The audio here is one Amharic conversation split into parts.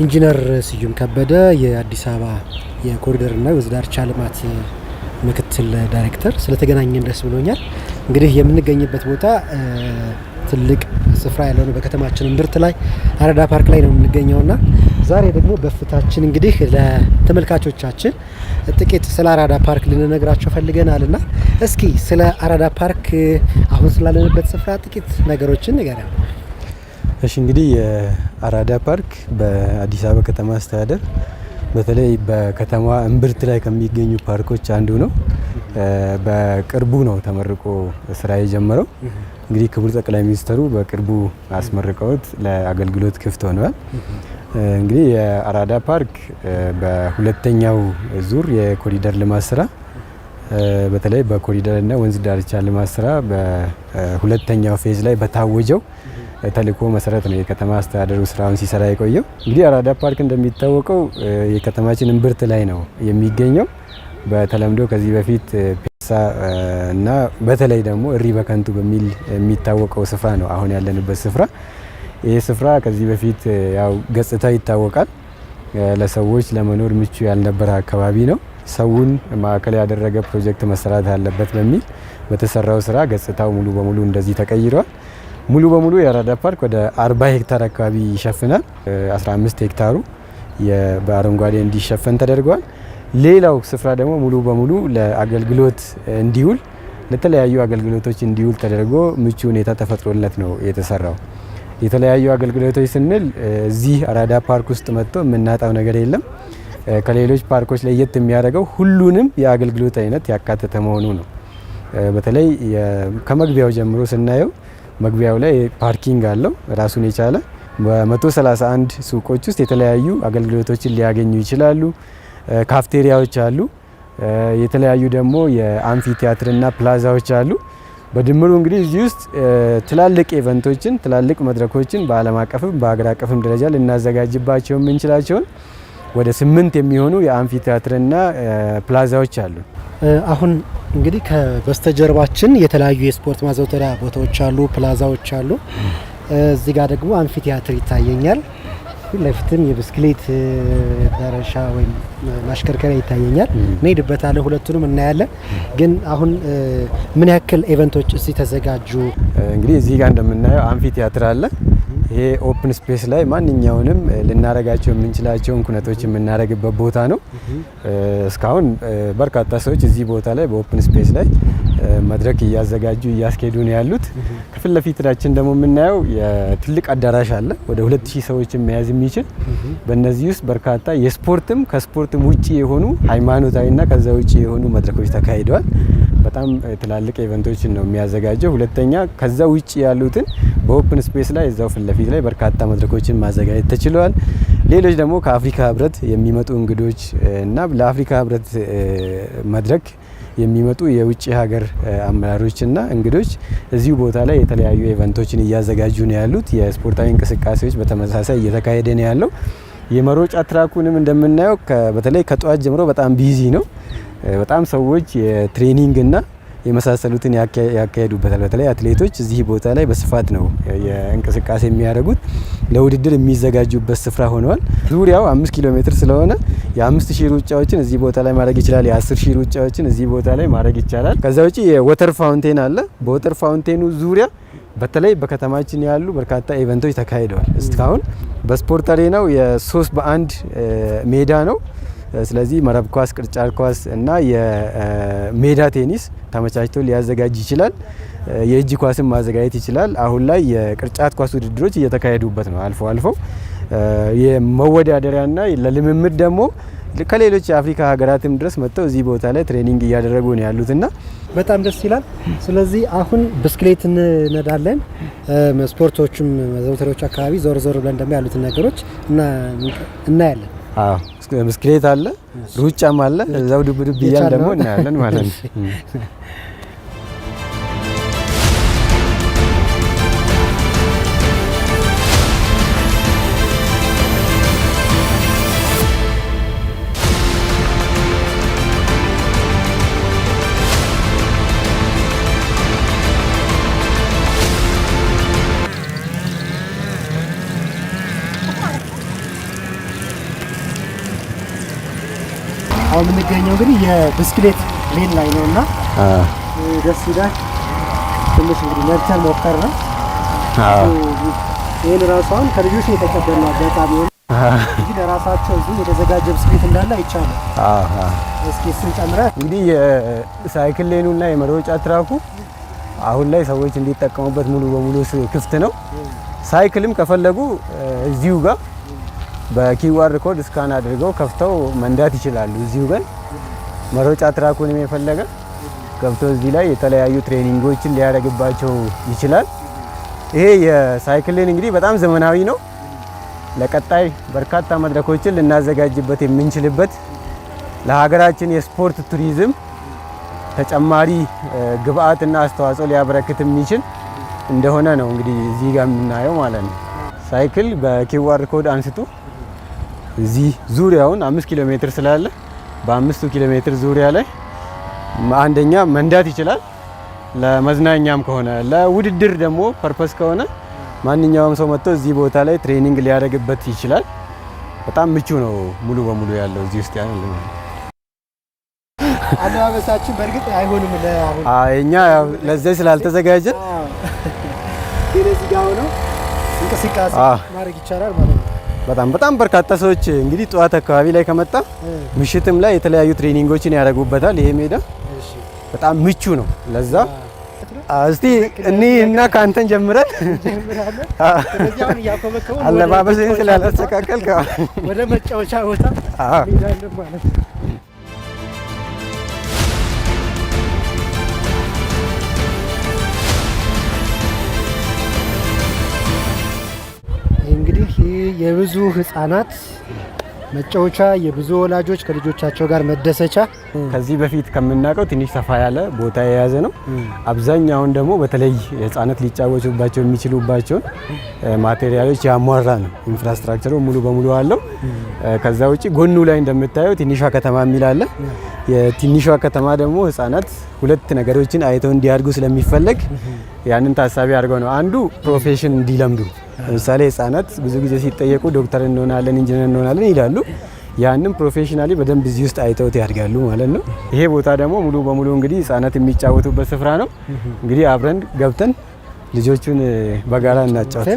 ኢንጂነር ስዩም ከበደ የአዲስ አበባ የኮሪደርና የወንዝ ዳርቻ ልማት ምክትል ዳይሬክተር፣ ስለተገናኘን ደስ ብሎኛል። እንግዲህ የምንገኝበት ቦታ ትልቅ ስፍራ ያለው ነው። በከተማችን እምብርት ላይ አራዳ ፓርክ ላይ ነው የምንገኘውና ዛሬ ደግሞ በፍታችን እንግዲህ ለተመልካቾቻችን ጥቂት ስለ አራዳ ፓርክ ልንነግራቸው ፈልገናልና እስኪ ስለ አራዳ ፓርክ አሁን ስላለንበት ስፍራ ጥቂት ነገሮችን ንገረን። እሺ፣ እንግዲህ የአራዳ ፓርክ በአዲስ አበባ ከተማ አስተዳደር በተለይ በከተማዋ እምብርት ላይ ከሚገኙ ፓርኮች አንዱ ነው። በቅርቡ ነው ተመርቆ ስራ የጀመረው። እንግዲህ ክቡር ጠቅላይ ሚኒስትሩ በቅርቡ አስመርቀውት ለአገልግሎት ክፍት ሆነዋል። እንግዲህ የአራዳ ፓርክ በሁለተኛው ዙር የኮሪደር ልማት ስራ በተለይ በኮሪደርና ወንዝ ዳርቻ ልማት ስራ በሁለተኛው ፌዝ ላይ በታወጀው ተልእኮ መሰረት ነው የከተማ አስተዳደሩ ስራውን ሲሰራ የቆየው። እንግዲህ አራዳ ፓርክ እንደሚታወቀው የከተማችን እምብርት ላይ ነው የሚገኘው። በተለምዶ ከዚህ በፊት ፒያሳ እና በተለይ ደግሞ እሪ በከንቱ በሚል የሚታወቀው ስፍራ ነው አሁን ያለንበት ስፍራ። ይህ ስፍራ ከዚህ በፊት ያው ገጽታው ይታወቃል። ለሰዎች ለመኖር ምቹ ያልነበረ አካባቢ ነው። ሰውን ማዕከል ያደረገ ፕሮጀክት መሰራት አለበት በሚል በተሰራው ስራ ገጽታው ሙሉ በሙሉ እንደዚህ ተቀይሯል። ሙሉ በሙሉ የአራዳ ፓርክ ወደ 40 ሄክታር አካባቢ ይሸፍናል። 15 ሄክታሩ በአረንጓዴ እንዲሸፈን ተደርጓል። ሌላው ስፍራ ደግሞ ሙሉ በሙሉ ለአገልግሎት እንዲውል ለተለያዩ አገልግሎቶች እንዲውል ተደርጎ ምቹ ሁኔታ ተፈጥሮለት ነው የተሰራው። የተለያዩ አገልግሎቶች ስንል እዚህ አራዳ ፓርክ ውስጥ መጥቶ የምናጣው ነገር የለም። ከሌሎች ፓርኮች ለየት የሚያደርገው ሁሉንም የአገልግሎት አይነት ያካተተ መሆኑ ነው። በተለይ ከመግቢያው ጀምሮ ስናየው መግቢያው ላይ ፓርኪንግ አለው ራሱን የቻለ። በ131 ሱቆች ውስጥ የተለያዩ አገልግሎቶችን ሊያገኙ ይችላሉ። ካፍቴሪያዎች አሉ። የተለያዩ ደግሞ የአምፊ ቲያትርና ፕላዛዎች አሉ። በድምሩ እንግዲህ እዚህ ውስጥ ትላልቅ ኢቨንቶችን፣ ትላልቅ መድረኮችን በዓለም አቀፍም በሀገር አቀፍም ደረጃ ልናዘጋጅባቸው የምንችላቸውን ወደ 8 የሚሆኑ የአምፊ ቲያትርና ፕላዛዎች አሉ። አሁን እንግዲህ ከበስተጀርባችን የተለያዩ የስፖርት ማዘውተሪያ ቦታዎች አሉ፣ ፕላዛዎች አሉ። እዚህ ጋር ደግሞ አምፊ ቲያትር ይታየኛል። ፊት ለፊትም የብስክሌት ዳረሻ ወይም ማሽከርከሪያ ይታየኛል። እንሄድበታለን፣ ሁለቱንም እናያለን። ግን አሁን ምን ያክል ኢቨንቶች እዚህ ተዘጋጁ? እንግዲህ እዚህ ጋር እንደምናየው አምፊ ቲያትር አለ። ይሄ ኦፕን ስፔስ ላይ ማንኛውንም ልናረጋቸው የምንችላቸውን ኩነቶች የምናረግበት ቦታ ነው። እስካሁን በርካታ ሰዎች እዚህ ቦታ ላይ በኦፕን ስፔስ ላይ መድረክ እያዘጋጁ እያስኬዱ ነው ያሉት። ከፊት ለፊታችን ደግሞ የምናየው የትልቅ አዳራሽ አለ፣ ወደ 2000 ሰዎችን መያዝ የሚችል። በእነዚህ ውስጥ በርካታ የስፖርትም ከስፖርትም ውጪ የሆኑ ሃይማኖታዊና ከዛ ውጪ የሆኑ መድረኮች ተካሂደዋል። በጣም ትላልቅ ኢቨንቶችን ነው የሚያዘጋጀው። ሁለተኛ ከዛ ውጪ ያሉትን በኦፕን ስፔስ ላይ እዛው ፊት ለፊት ላይ በርካታ መድረኮችን ማዘጋጀት ተችሏል። ሌሎች ደግሞ ከአፍሪካ ህብረት የሚመጡ እንግዶች እና ለአፍሪካ ህብረት መድረክ የሚመጡ የውጭ ሀገር አመራሮችና እንግዶች እዚሁ ቦታ ላይ የተለያዩ ኢቨንቶችን እያዘጋጁ ነው ያሉት። የስፖርታዊ እንቅስቃሴዎች በተመሳሳይ እየተካሄደ ነው ያለው። የመሮጫ ትራኩንም እንደምናየው በተለይ ከጠዋት ጀምሮ በጣም ቢዚ ነው። በጣም ሰዎች የትሬኒንግ እና የመሳሰሉትን ያካሄዱበታል። በተለይ አትሌቶች እዚህ ቦታ ላይ በስፋት ነው የእንቅስቃሴ የሚያደርጉት። ለውድድር የሚዘጋጁበት ስፍራ ሆነዋል። ዙሪያው 5 ኪሎ ሜትር ስለሆነ የ5000 ሩጫዎችን እዚህ ቦታ ላይ ማድረግ ይችላል። የ10000 ሩጫዎችን እዚህ ቦታ ላይ ማድረግ ይቻላል። ከዛ ውጪ የወተር ፋውንቴን አለ። በወተር ፋውንቴኑ ዙሪያ በተለይ በከተማችን ያሉ በርካታ ኢቨንቶች ተካሂደዋል። እስካሁን በስፖርት አሬናው የ3 በ1 ሜዳ ነው። ስለዚህ መረብ ኳስ፣ ቅርጫት ኳስ እና የሜዳ ቴኒስ ተመቻችቶ ሊያዘጋጅ ይችላል። የእጅ ኳስን ማዘጋጀት ይችላል። አሁን ላይ የቅርጫት ኳስ ውድድሮች እየተካሄዱበት ነው። አልፎ አልፎ የመወዳደሪያና ለልምምድ ደግሞ ከሌሎች የአፍሪካ ሀገራትም ድረስ መጥተው እዚህ ቦታ ላይ ትሬኒንግ እያደረጉ ነው ያሉትና በጣም ደስ ይላል። ስለዚህ አሁን ብስክሌት እንነዳለን። ስፖርቶቹም መዘውተሪያዎች አካባቢ ዞር ዞር ብለን ደግሞ ያሉትን ነገሮች እናያለን። አዎ ብስክሌት አለ፣ ሩጫም አለ። እዛው ዱብ ዱብ እያልን ደግሞ እናያለን ማለት ነው። አሁን የምንገኘው እንግዲህ የብስክሌት ሌን ላይ ነውና ደስ ይላል። ትንሽ እንግዲህ ነርተን ሞከር ነው። ይሄን ራሷን ከልጆች የተቀበልነው በጣም ይሄን እንግዲህ ለራሳቸው እዚህ የተዘጋጀ ብስክሌት እንዳለ አይቻልም። እስኪ እሱን ጨምረህ እንግዲህ የሳይክል ሌኑና የመሮጫ ትራኩ አሁን ላይ ሰዎች እንዲጠቀሙበት ሙሉ በሙሉ ክፍት ነው። ሳይክልም ከፈለጉ እዚሁ ጋር በኪዋር ኮድ ስካን አድርገው ከፍተው መንዳት ይችላሉ። እዚሁ ግን መሮጫ ትራኩንም የፈለገ ገብቶ እዚህ ላይ የተለያዩ ትሬኒንጎችን ሊያደርግባቸው ይችላል። ይሄ የሳይክል ሌን እንግዲህ በጣም ዘመናዊ ነው። ለቀጣይ በርካታ መድረኮችን ልናዘጋጅበት የምንችልበት ለሀገራችን የስፖርት ቱሪዝም ተጨማሪ ግብአትና አስተዋጽኦ ሊያበረክት የሚችል እንደሆነ ነው እንግዲህ እዚህ ጋር የምናየው ማለት ነው። ሳይክል በኪዋር ኮድ አንስቶ እዚህ ዙሪያውን 5 ኪሎ ሜትር ስላለ በ5 ኪሎ ሜትር ዙሪያ ላይ አንደኛ መንዳት ይችላል። ለመዝናኛም ከሆነ ለውድድር ደግሞ ፐርፐስ ከሆነ ማንኛውም ሰው መጥቶ እዚህ ቦታ ላይ ትሬኒንግ ሊያደርግበት ይችላል። በጣም ምቹ ነው ሙሉ በሙሉ ያለው እዚህ ውስጥ ያለው። አለባበሳችን በእርግጥ አይሆንም ለአሁን እኛ ለዚህ ስላልተዘጋጀ እዚህ ጋር ነው እንቅስቃሴ ማድረግ ይቻላል ማለት ነው። በጣም በርካታ ሰዎች እንግዲህ ጠዋት አካባቢ ላይ ከመጣ ምሽትም ላይ የተለያዩ ትሬኒንጎችን ያደርጉበታል። ይሄ ሜዳ በጣም ምቹ ነው ለዛ እስቲ እና ካንተን ጀምረን አለባበስን ስላላስተካከልክ ወደ መጫወቻ ቦታ እንሄዳለን ማለት ነው። እንግዲህ የብዙ ህፃናት መጫወቻ የብዙ ወላጆች ከልጆቻቸው ጋር መደሰቻ ከዚህ በፊት ከምናውቀው ትንሽ ሰፋ ያለ ቦታ የያዘ ነው። አብዛኛውን ደግሞ በተለይ ህፃናት ሊጫወቱባቸው የሚችሉባቸውን ማቴሪያሎች ያሟላ ነው። ኢንፍራስትራክቸሩ ሙሉ በሙሉ አለው። ከዛ ውጪ ጎኑ ላይ እንደምታየው ትንሿ ከተማ የሚል አለ። የትንሿ ከተማ ደግሞ ህፃናት ሁለት ነገሮችን አይተው እንዲያድጉ ስለሚፈለግ ያንን ታሳቢ አድርገው ነው። አንዱ ፕሮፌሽን እንዲለምዱ ለምሳሌ ህፃናት ብዙ ጊዜ ሲጠየቁ ዶክተር እንሆናለን ኢንጂነር እንሆናለን ይላሉ። ያንን ፕሮፌሽናሊ በደንብ እዚህ ውስጥ አይተውት ያድጋሉ ማለት ነው። ይሄ ቦታ ደግሞ ሙሉ በሙሉ እንግዲህ ህፃናት የሚጫወቱበት ስፍራ ነው። እንግዲህ አብረን ገብተን ልጆቹን በጋራ እናጫወት።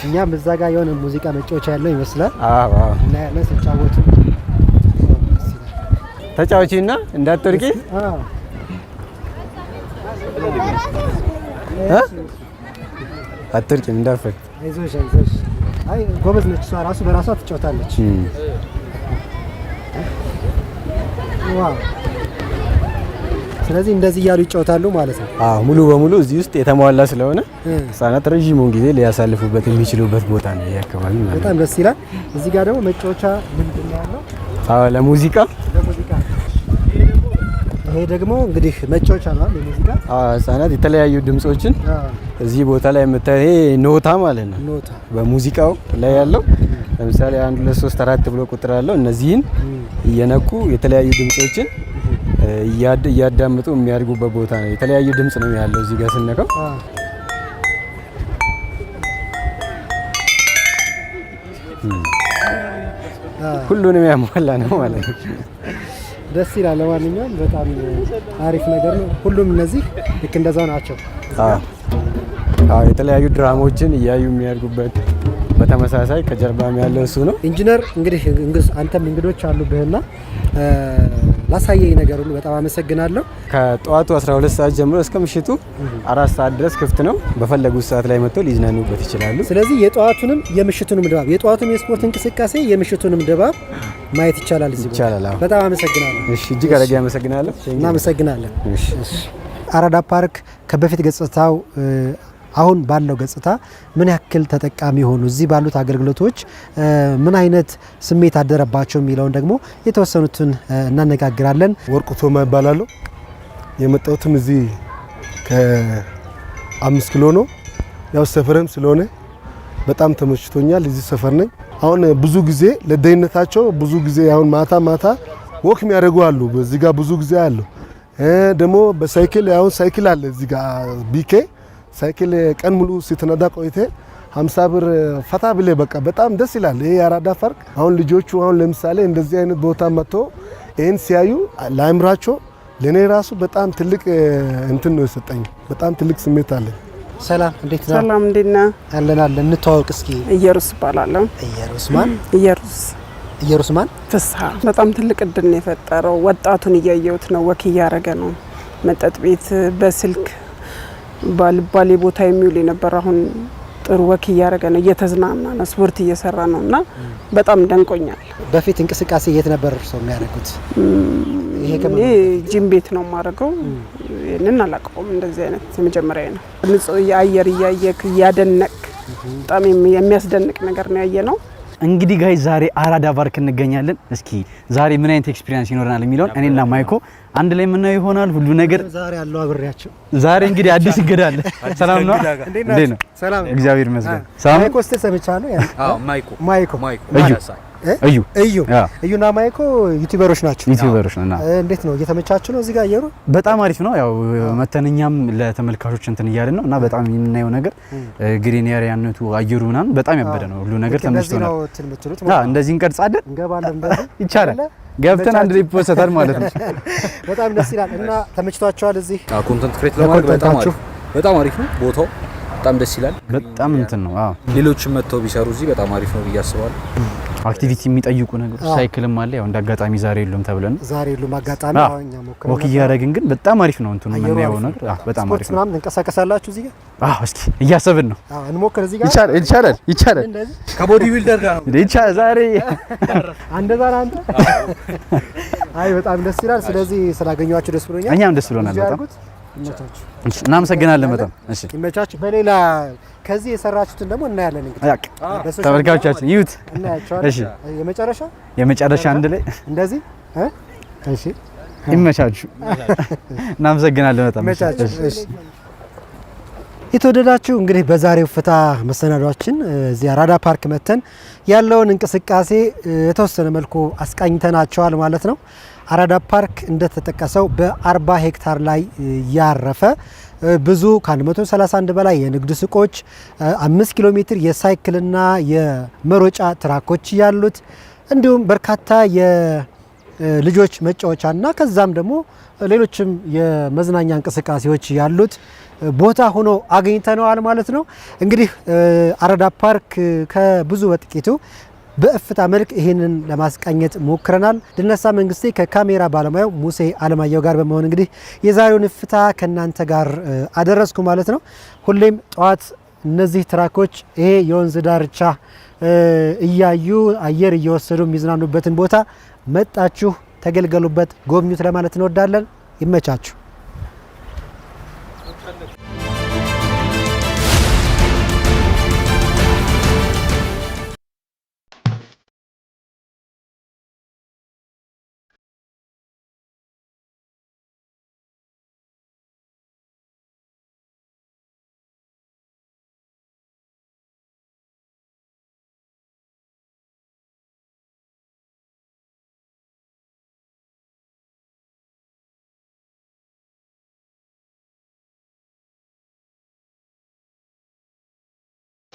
እኛም እዛ ጋር የሆነ ሙዚቃ መጫወቻ ያለው ይመስላል። አዎ እና ያለ ሲጫወቱ ተጫዋችና እንዳትወርቂ አትወርቂም እንዳትፈሪ። አይዞሽ አይ ጎበዝ ነች እሷ ራሱ በራሷ ትጫወታለች። ዋው! ስለዚህ እንደዚህ እያሉ ይጫወታሉ ማለት ነው። ሙሉ በሙሉ እዚህ ውስጥ የተሟላ ስለሆነ ህፃናት ረዥሙን ጊዜ ሊያሳልፉበት የሚችሉበት ቦታ ነው ይሄ አካባቢ ማለት ነው። በጣም ደስ ይላል። እዚህ ጋር ደግሞ መጫወቻ ምንድን ነው ያለው? ለሙዚቃ ይሄ ደግሞ እንግዲህ መጫወቻ ነው ለሙዚቃ። ህፃናት የተለያዩ ድምጾችን እዚህ ቦታ ላይ የምታየው ይሄ ኖታ ማለት ነው። ኖታ በሙዚቃው ላይ ያለው ለምሳሌ 1 2 3 4 ብሎ ቁጥር አለው። እነዚህን እየነኩ የተለያዩ ድምጾችን እያዳመጡ የሚያድጉበት ቦታ ነው። የተለያዩ ድምጽ ነው ያለው እዚህ ጋር ስነካው። ሁሉንም ያሟላ ነው ማለት ነው። ደስ ይላል። ለማንኛውም በጣም አሪፍ ነገር ነው። ሁሉም እነዚህ ልክ እንደዛው ናቸው። የተለያዩ ድራማዎችን እያዩ የሚያድጉበት በተመሳሳይ ከጀርባም ያለው እሱ ነው። ኢንጂነር እንግዲህ አንተም እንግዶች አሉብህና ላሳየኝ ነገር ሁሉ በጣም አመሰግናለሁ። ከጠዋቱ 12 ሰዓት ጀምሮ እስከ ምሽቱ 4 ሰዓት ድረስ ክፍት ነው። በፈለጉት ሰዓት ላይ መጥተው ሊዝናኑበት ይችላሉ። ስለዚህ የጠዋቱንም የምሽቱንም ድባብ የጠዋቱን የስፖርት እንቅስቃሴ የምሽቱንም ድባብ ማየት ይቻላል እዚህ ይቻላል። በጣም አመሰግናለሁ። እሺ፣ እጅግ አድርጌ አመሰግናለሁ። እናመሰግናለን። እሺ፣ አራዳ ፓርክ ከበፊት ገጽታው አሁን ባለው ገጽታ ምን ያክል ተጠቃሚ ሆኑ፣ እዚህ ባሉት አገልግሎቶች ምን አይነት ስሜት አደረባቸው የሚለውን ደግሞ የተወሰኑትን እናነጋግራለን። ወርቁ ቶማ ይባላሉ። የመጣሁትም እዚህ ከ5 ኪሎ ነው። ያው ሰፈርም ስለሆነ በጣም ተመችቶኛል። እዚህ ሰፈር ነኝ። አሁን ብዙ ጊዜ ለደህንነታቸው ብዙ ጊዜ አሁን ማታ ወክ የሚያደርጉ አሉ። በዚህ ጋር ብዙ ጊዜ አሉ። ደግሞ በሳይክል አሁን ሳይክል አለ እዚህ ጋር ቢኬ ሳይክል ቀን ሙሉ ስትነዳ ቆይቴ 50 ብር ፈታ ብለ በቃ በጣም ደስ ይላል። ይሄ የአራዳ ፓርክ አሁን ልጆቹ አሁን ለምሳሌ እንደዚህ አይነት ቦታ መጥቶ ይህን ሲያዩ ለአእምሯቸው ለእኔ ራሱ በጣም ትልቅ እንትን ነው የሰጠኝ። በጣም ትልቅ ስሜት አለ። ሰላም እንዴት ነው? ሰላም እንዴት ነህ? አለን እንተዋወቅ እስኪ። ኢየሩስ እባላለሁ። ኢየሩስ ማን? ኢየሩስ ማን? ፍስሐ። በጣም ትልቅ እድል ነው የፈጠረው። ወጣቱን እያየሁት ነው፣ ወክ እያደረገ ነው። መጠጥ ቤት በስልክ ባልባሌ ቦታ የሚውል የነበረ አሁን ጥሩ ወክ እያደረገ ነው፣ እየተዝናና ነው፣ ስፖርት እየሰራ ነው እና በጣም ደንቆኛል። በፊት እንቅስቃሴ የት ነበር ሰው የሚያደርጉት? እኔ ጂም ቤት ነው የማደርገው። ይህንን አላውቀውም። እንደዚህ አይነት የመጀመሪያ ነው። ንጹህ አየር እያየክ እያደነቅ በጣም የሚያስደንቅ ነገር ነው ያየ ነው። እንግዲህ ጋይ ዛሬ አራዳ ፓርክ እንገኛለን። እስኪ ዛሬ ምን አይነት ኤክስፒሪየንስ ይኖረናል የሚለውን እኔና ማይኮ አንድ ላይ የምናየው ይሆናል። ሁሉ ነገር ዛሬ ያለው አብሬያቸው። ዛሬ እንግዲህ አዲስ እንግዳ አለ። ሰላም ነው? እንዴት ነው? ሰላም፣ እግዚአብሔር ይመስገን። ሰላም ማይኮ ሰምቻለሁ። ማይኮ እዩና ማይኮ ዩቲዩበሮች ናቸው። ነና እንዴት ነው? እየተመቻችሁ ነው? እዚህ ጋር አየሩ በጣም አሪፍ ነው። ያው መተንኛም ለተመልካቾች እንትን እያልን ነው እና በጣም የምናየው ነገር ግሪን ኤሪያነቱ አየሩ ምናምን በጣም ያበደ ነው። ሁሉ ነገር ተመችቶናል። እንደዚህ እንቀርጻለን። ይቻላል። ገብተን አንድ ላይ ፖስተታል ማለት ነው። በጣም ደስ ይላል እና ተመችቷቸዋል። እዚህ ኮንተንት ክሬት ለማድረግ በጣም አሪፍ ነው ቦታው። በጣም ደስ ይላል። በጣም እንትን ነው። አዎ ሌሎችም መጥተው ቢሰሩ እዚህ በጣም አሪፍ ነው ብዬ አስባለሁ። አክቲቪቲ የሚጠይቁ ነገሮች ሳይክልም አለ። ያው እንዳጋጣሚ ዛሬ የሉም ተብለን ዛሬ የሉም አጋጣሚ አሁንኛ ሞክረን ወክ እያደረግን ግን በጣም አሪፍ ነው። እንትኑ የምናየው ነገር በጣም አሪፍ ነው። ምናምን እንቀሳቀሳላችሁ እዚህ ጋር? እስኪ እያሰብን ነው። እንሞክር እዚህ ጋር ይቻላል። ከቦዲ ቢልደር ጋር ነው ይቻላል ዛሬ አንተ አይ በጣም ደስ ይላል። ስለዚህ ስላገኘኋችሁ ደስ ብሎኛል። እኛም ደስ ብሎናል በጣም። እናመሰግናለን በጣም። እሺ ይመቻችሁ። በሌላ ከዚህ የሰራችሁትን ደግሞ እናያለን። እንግዲህ ተመልካቾቻችን ይዩት። እናያቸዋለን። እሺ የመጨረሻ አንድ ላይ እንደዚህ እሺ ይመቻችሁ። እናመሰግናለን በጣም። እሺ የተወደዳችሁ እንግዲህ በዛሬው ፍታ መሰናዷችን እዚህ አራዳ ፓርክ መተን ያለውን እንቅስቃሴ የተወሰነ መልኩ አስቃኝተናቸዋል ማለት ነው። አራዳ ፓርክ እንደተጠቀሰው በ40 ሄክታር ላይ ያረፈ ብዙ ከ131 በላይ የንግድ ሱቆች 5 ኪሎ ሜትር የሳይክልና የመሮጫ ትራኮች ያሉት እንዲሁም በርካታ የልጆች መጫወቻና ከዛም ደግሞ ሌሎችም የመዝናኛ እንቅስቃሴዎች ያሉት ቦታ ሆኖ አግኝተነዋል ማለት ነው። እንግዲህ አራዳ ፓርክ ከብዙ በጥቂቱ በእፍታ መልክ ይህንን ለማስቃኘት ሞክረናል። ድልነሳ መንግስቴ ከካሜራ ባለሙያው ሙሴ አለማየሁ ጋር በመሆን እንግዲህ የዛሬውን እፍታ ከናንተ ጋር አደረስኩ ማለት ነው። ሁሌም ጠዋት እነዚህ ትራኮች ይሄ የወንዝ ዳርቻ እያዩ አየር እየወሰዱ የሚዝናኑበትን ቦታ መጣችሁ ተገልገሉበት፣ ጎብኙት ለማለት እንወዳለን። ይመቻችሁ።